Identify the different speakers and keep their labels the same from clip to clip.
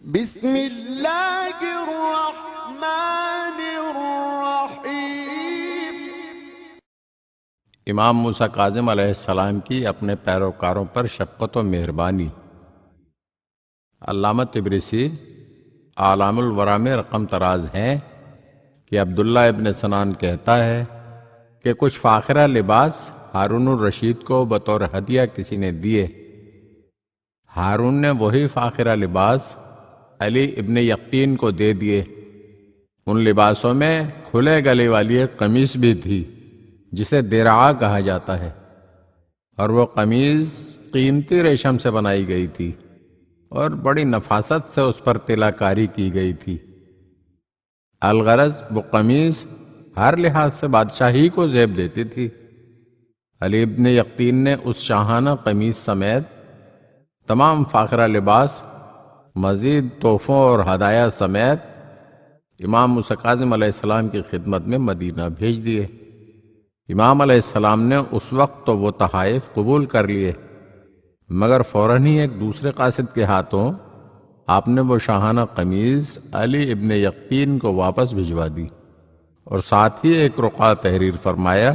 Speaker 1: بسم اللہ الرحمن الرحیم۔
Speaker 2: امام موسیٰ کاظم علیہ السلام کی اپنے پیروکاروں پر شفقت و مہربانی۔ علامہ طبرسی اعلام الورا میں رقم طراز ہیں کہ عبداللہ ابن سنان کہتا ہے کہ کچھ فاخرہ لباس ہارون الرشید کو بطور ہدیہ کسی نے دیے۔ ہارون نے وہی فاخرہ لباس علی ابن یقین کو دے دیے۔ ان لباسوں میں کھلے گلے والی ایک قمیص بھی تھی جسے درعا کہا جاتا ہے، اور وہ قمیص قیمتی ریشم سے بنائی گئی تھی اور بڑی نفاست سے اس پر تلا کاری کی گئی تھی۔ الغرض وہ قمیص ہر لحاظ سے بادشاہی کو زیب دیتی تھی۔ علی ابن یقین نے اس شاہانہ قمیص سمیت تمام فاخرہ لباس، مزید تحفوں اور ہدایہ سمیت امام موسیٰ کاظم علیہ السلام کی خدمت میں مدینہ بھیج دیے۔ امام علیہ السلام نے اس وقت تو وہ تحائف قبول کر لیے، مگر فوراً ہی ایک دوسرے قاصد کے ہاتھوں آپ نے وہ شاہانہ قمیص علی ابن یقین کو واپس بھجوا دی، اور ساتھ ہی ایک رقعہ تحریر فرمایا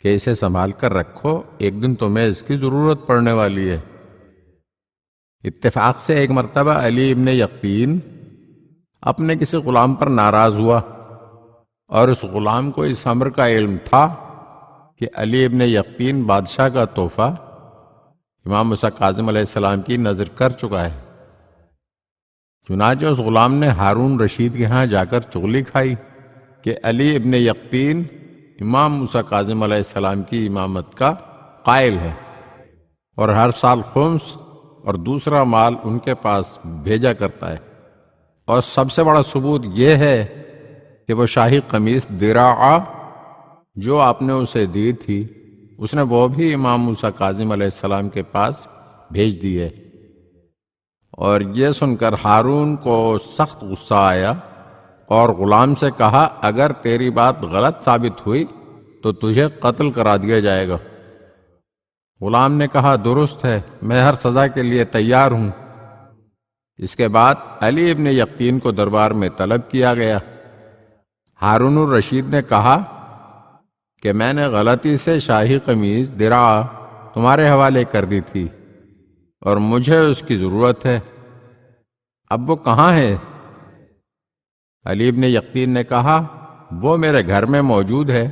Speaker 2: کہ اسے سنبھال کر رکھو، ایک دن تمہیں اس کی ضرورت پڑنے والی ہے۔ اتفاق سے ایک مرتبہ علی ابن یقین اپنے کسی غلام پر ناراض ہوا، اور اس غلام کو اس امر کا علم تھا کہ علی ابن یقین بادشاہ کا تحفہ امام موسیٰ کاظم علیہ السلام کی نظر کر چکا ہے۔ چنانچہ اس غلام نے ہارون رشید کے ہاں جا کر چغلی کھائی کہ علی ابن یقین امام موسیٰ کاظم علیہ السلام کی امامت کا قائل ہے، اور ہر سال خمس اور دوسرا مال ان کے پاس بھیجا کرتا ہے، اور سب سے بڑا ثبوت یہ ہے کہ وہ شاہی قمیص درعا جو آپ نے اسے دی تھی، اس نے وہ بھی امام موسیٰ کاظم علیہ السلام کے پاس بھیج دی ہے۔ اور یہ سن کر ہارون کو سخت غصہ آیا اور غلام سے کہا، اگر تیری بات غلط ثابت ہوئی تو تجھے قتل کرا دیا جائے گا۔ غلام نے کہا، درست ہے، میں ہر سزا کے لیے تیار ہوں۔ اس کے بعد علی ابن یقین کو دربار میں طلب کیا گیا۔ ہارون الرشید نے کہا کہ میں نے غلطی سے شاہی قمیص درعا تمہارے حوالے کر دی تھی، اور مجھے اس کی ضرورت ہے، اب وہ کہاں ہے؟ علی ابن یقین نے کہا، وہ میرے گھر میں موجود ہے،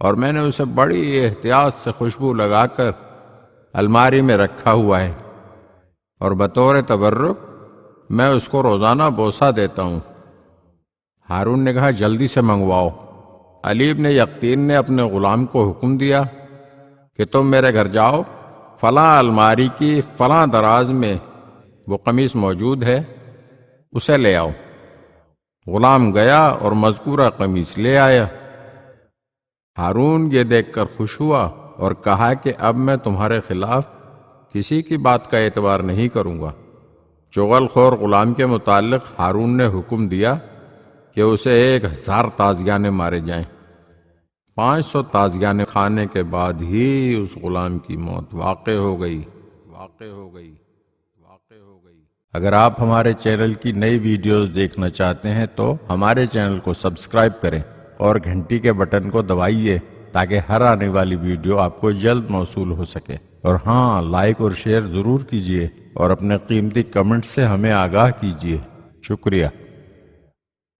Speaker 2: اور میں نے اسے بڑی احتیاط سے خوشبو لگا کر الماری میں رکھا ہوا ہے، اور بطور تبرک میں اس کو روزانہ بوسہ دیتا ہوں۔ ہارون نے کہا، جلدی سے منگواؤ۔ علی ابن یقین نے اپنے غلام کو حکم دیا کہ تم میرے گھر جاؤ، فلاں الماری کی فلاں دراز میں وہ قمیص موجود ہے، اسے لے آؤ۔ غلام گیا اور مذکورہ قمیص لے آیا۔ ہارون یہ دیکھ کر خوش ہوا اور کہا کہ اب میں تمہارے خلاف کسی کی بات کا اعتبار نہیں کروں گا۔ چغل خور غلام کے متعلق ہارون نے حکم دیا کہ اسے 1000 تازیانے مارے جائیں۔ 500 تازیانے کھانے کے بعد ہی اس غلام کی موت واقع ہو گئی۔ اگر آپ ہمارے چینل کی نئی ویڈیوز دیکھنا چاہتے ہیں تو ہمارے چینل کو سبسکرائب کریں اور گھنٹی کے بٹن کو دبائیے تاکہ ہر آنے والی ویڈیو آپ کو جلد موصول ہو سکے۔ اور ہاں، لائک اور شیئر ضرور کیجیے اور اپنے قیمتی کمنٹ سے ہمیں آگاہ کیجیے۔ شکریہ۔